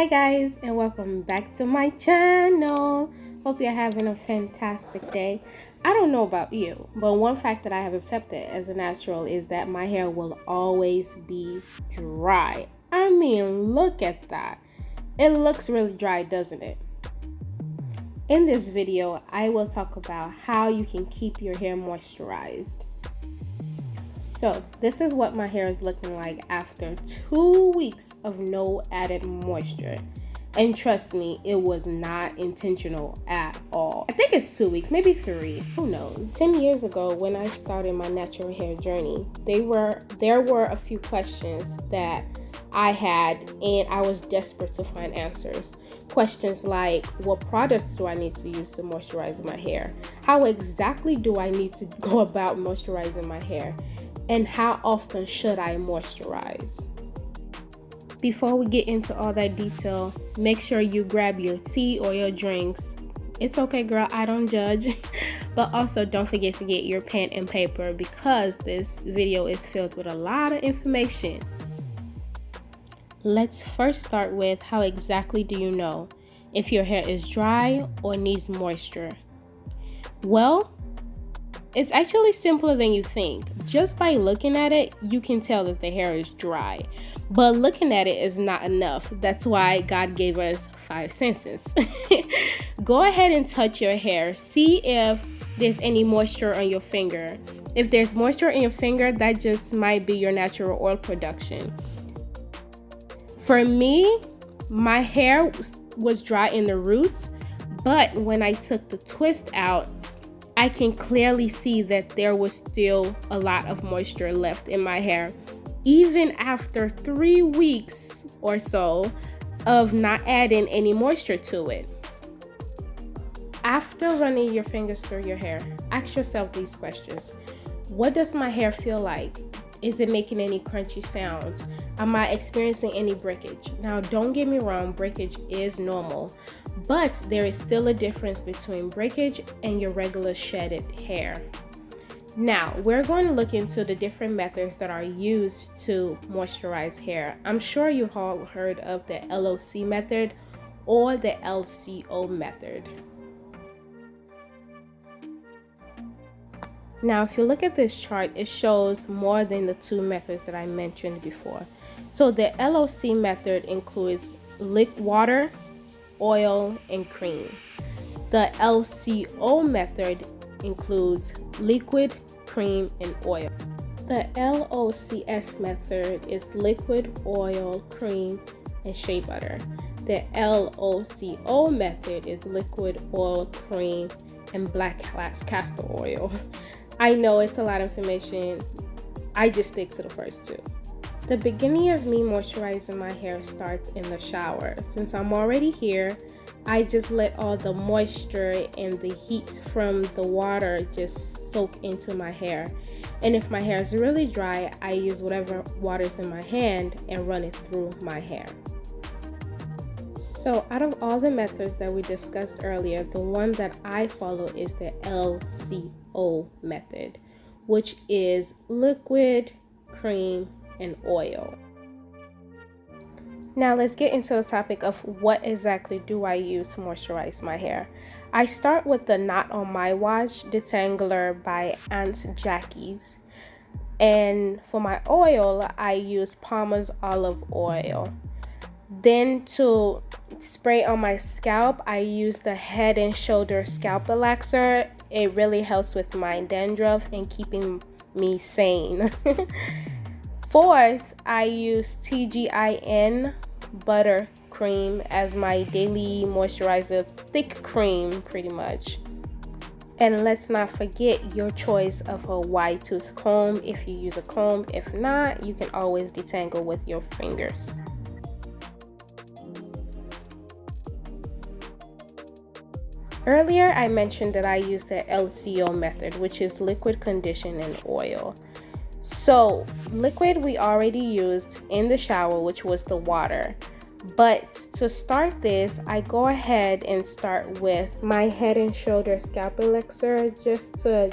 Hi guys, and welcome back to my channel. Hope you're having a fantastic day. I don't know about you, but one fact that I have accepted as a natural is that my hair will always be dry. I mean, look at that. It looks really dry, doesn't it? In this video, I will talk about how you can keep your hair moisturized. So this is what my hair is looking like after 2 weeks of no added moisture. And trust me, it was not intentional at all. I think it's 2 weeks, maybe 3, who knows. 10 years ago when I started my natural hair journey, there were a few questions that I had and I was desperate to find answers. Questions like, what products do I need to use to moisturize my hair? How exactly do I need to go about moisturizing my hair? And how often should I moisturize? Before we get into all that detail, make sure you grab your tea or your drinks. It's okay, girl, I don't judge. But also don't forget to get your pen and paper because this video is filled with a lot of information. Let's first start with how exactly do you know if your hair is dry or needs moisture? Well, it's actually simpler than you think. Just by looking at it, you can tell that the hair is dry. But looking at it is not enough. That's why God gave us 5 senses. Go ahead and touch your hair. See if there's any moisture on your finger. If there's moisture in your finger, that just might be your natural oil production. For me, my hair was dry in the roots, but when I took the twist out, I can clearly see that there was still a lot of moisture left in my hair, even after 3 weeks or so of not adding any moisture to it. After running your fingers through your hair, ask yourself these questions. What does my hair feel like? Is it making any crunchy sounds? Am I experiencing any breakage? Now, don't get me wrong, breakage is normal. But there is still a difference between breakage and your regular shedded hair. Now, we're going to look into the different methods that are used to moisturize hair. I'm sure you've all heard of the LOC method or the LCO method. Now, if you look at this chart, it shows more than the 2 methods that I mentioned before. So the LOC method includes water, oil, and cream. The LCO method includes liquid, cream, and oil. The LOCS method is liquid, oil, cream, and shea butter. The LOCO method is liquid, oil, cream, and black castor oil. I know it's a lot of information. I just stick to the first 2. The beginning of me moisturizing my hair starts in the shower. Since I'm already here, I just let all the moisture and the heat from the water just soak into my hair. And if my hair is really dry, I use whatever water's in my hand and run it through my hair. So out of all the methods that we discussed earlier, the one that I follow is the LCO method, which is liquid, cream, and oil. Now let's get into the topic of what exactly do I use to moisturize my hair. I start with the Not On My Watch Detangler by Aunt Jackie's. And for my oil, I use Palmer's olive oil. Then to spray on my scalp, I use the Head and Shoulder Scalp Relaxer. It really helps with my dandruff and keeping me sane. Fourth, I use TGIN butter cream as my daily moisturizer, thick cream pretty much. And let's not forget your choice of a wide tooth comb if you use a comb. If not, you can always detangle with your fingers. Earlier, I mentioned that I use the LCO method, which is liquid, condition, and oil. So liquid we already used in the shower, which was the water. But to start this, I go ahead and start with my Head and Shoulder Scalp Elixir just to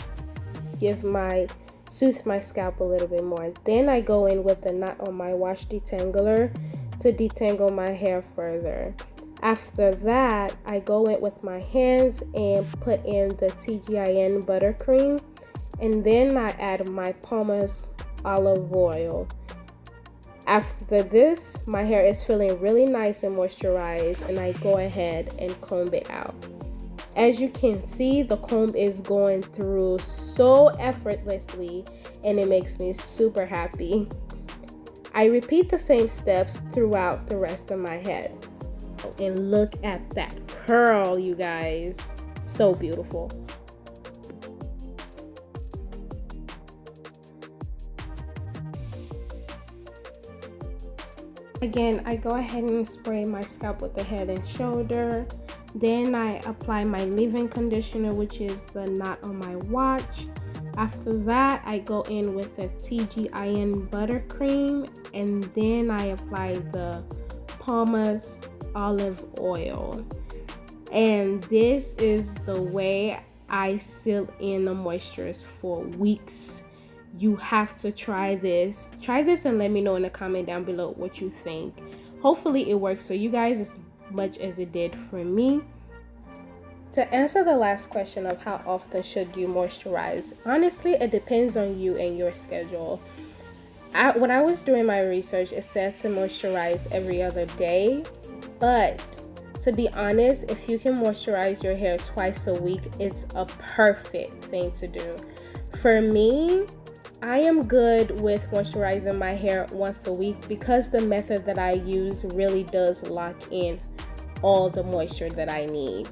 soothe my scalp a little bit more. Then I go in with the Not On My Watch Detangler to detangle my hair further. After that, I go in with my hands and put in the TGIN buttercream, and then I add my Palmer's olive oil. After this, my hair is feeling really nice and moisturized, and I go ahead and comb it out. As you can see, the comb is going through so effortlessly, and it makes me super happy. I repeat the same steps throughout the rest of my head. And look at that curl, you guys. So beautiful. Again, I go ahead and spray my scalp with the Head and Shoulder. Then I apply my leave-in conditioner, which is the Knot on My Watch. After that, I go in with the TGIN buttercream, and then I apply the Palmer's olive oil. And this is the way I seal in the moistures for weeks. You have to try this. Try this and let me know in the comment down below what you think. Hopefully it works for you guys as much as it did for me. To answer the last question of how often should you moisturize, honestly, it depends on you and your schedule. When I was doing my research, it said to moisturize every other day, but to be honest, if you can moisturize your hair twice a week, it's a perfect thing to do. For me, I am good with moisturizing my hair once a week because the method that I use really does lock in all the moisture that I need.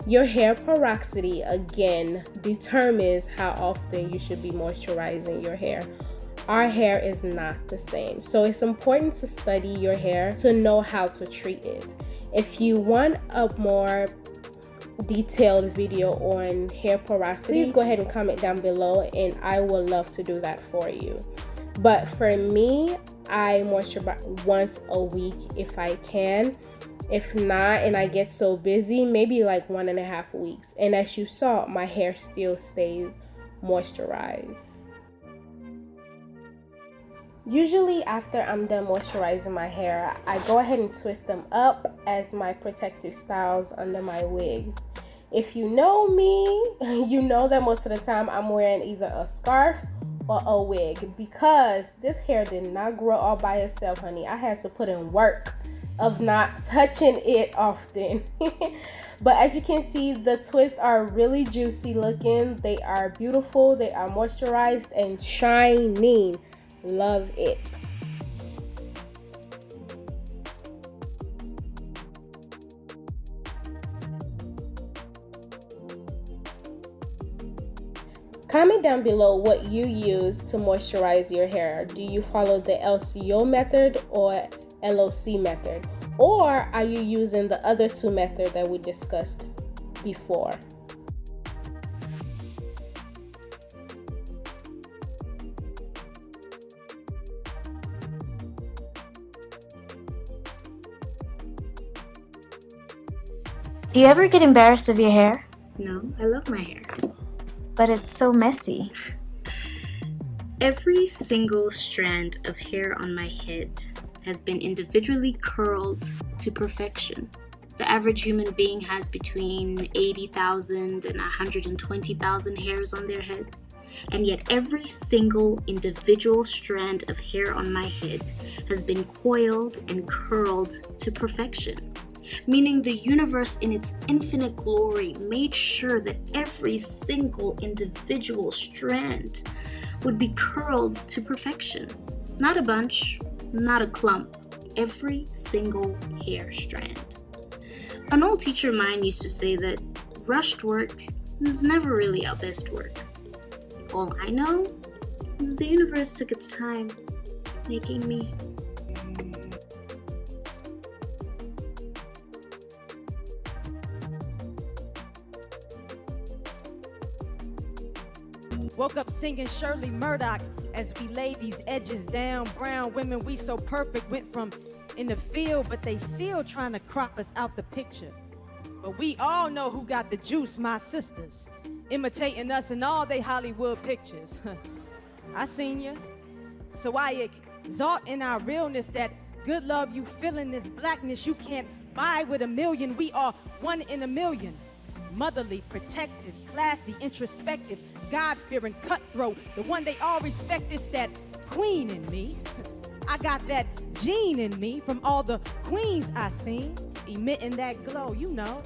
Your hair porosity, again, determines how often you should be moisturizing your hair. Our hair is not the same, so it's important to study your hair to know how to treat it. If you want a more detailed video on hair porosity, please go ahead and comment down below and I would love to do that for you. But for me, I moisturize once a week if I can. If not, and I get so busy, maybe like 1.5 weeks. And as you saw, my hair still stays moisturized. Usually after I'm done moisturizing my hair, I go ahead and twist them up as my protective styles under my wigs. If you know me, you know that most of the time I'm wearing either a scarf or a wig because this hair did not grow all by itself, honey. I had to put in work of not touching it often. But as you can see, the twists are really juicy looking. They are beautiful, they are moisturized and shining. Love it. Comment down below what you use to moisturize your hair. Do you follow the LCO method or LOC method? Or are you using the other two methods that we discussed before? Do you ever get embarrassed of your hair? No, I love my hair. But it's so messy. Every single strand of hair on my head has been individually curled to perfection. The average human being has between 80,000 and 120,000 hairs on their head. And yet every single individual strand of hair on my head has been coiled and curled to perfection. Meaning the universe in its infinite glory made sure that every single individual strand would be curled to perfection. Not a bunch, not a clump, every single hair strand. An old teacher of mine used to say that rushed work is never really our best work. All I know is the universe took its time making me. Woke up singing Shirley Murdoch as we laid these edges down. Brown women, we so perfect, went from in the field, but they still trying to crop us out the picture. But we all know who got the juice, my sisters, imitating us in all they Hollywood pictures. I seen ya. So I exalt in our realness that Good love, you feeling this blackness you can't buy with a million. We are one in a million. Motherly, protective, classy, introspective, God-fearing, cutthroat. The one they all respect is that queen in me. I got that gene in me from all the queens I seen, emitting that glow, you know.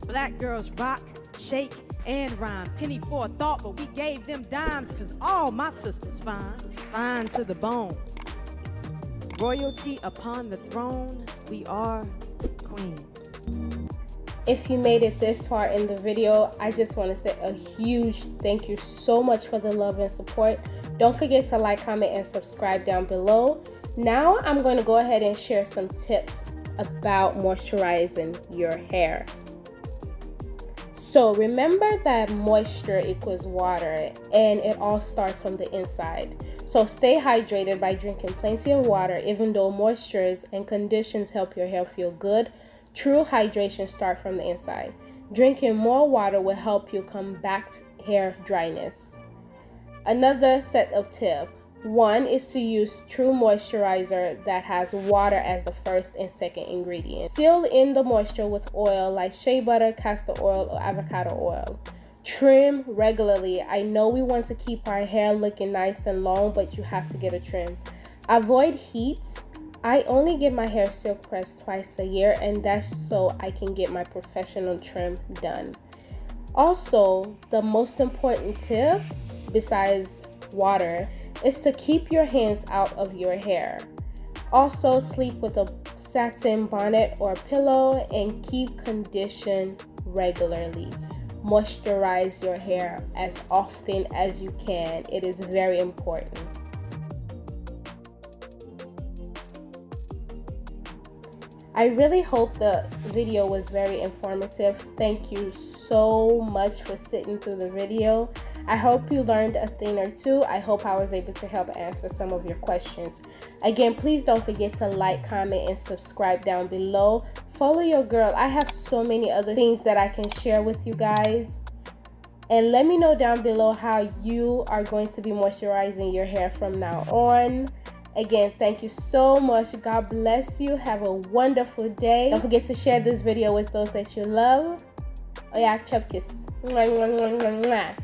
Black girls rock, shake, and rhyme. Penny for a thought, but we gave them dimes, cause all my sisters fine to the bone. Royalty upon the throne, we are queens. If you made it this far in the video, I just want to say a huge thank you so much for the love and support. Don't forget to like, comment, and subscribe down below. Now I'm going to go ahead and share some tips about moisturizing your hair. So remember that moisture equals water, and it all starts from the inside. So stay hydrated by drinking plenty of water. Even though moistures and conditions help your hair feel good, true hydration starts from the inside. Drinking more water will help you combat hair dryness. Another set of tips. One is to use true moisturizer that has water as the first and second ingredient. Seal in the moisture with oil like shea butter, castor oil, or avocado oil. Trim regularly. I know we want to keep our hair looking nice and long, but you have to get a trim. Avoid heat. I only get my hair silk pressed twice a year, and that's so I can get my professional trim done. Also, the most important tip besides water is to keep your hands out of your hair. Also, sleep with a satin bonnet or pillow and keep conditioned regularly. Moisturize your hair as often as you can. It is very important. I really hope the video was very informative. Thank you so much for sitting through the video. I hope you learned a thing or two. I hope I was able to help answer some of your questions. Again, please don't forget to like, comment, and subscribe down below. Follow your girl. I have so many other things that I can share with you guys. And let me know down below how you are going to be moisturizing your hair from now on. Again, thank you so much. God bless you. Have a wonderful day. Don't forget to share this video with those that you love. Oh yeah, chub kiss. Mwah, mwah, mwah, mwah, mwah.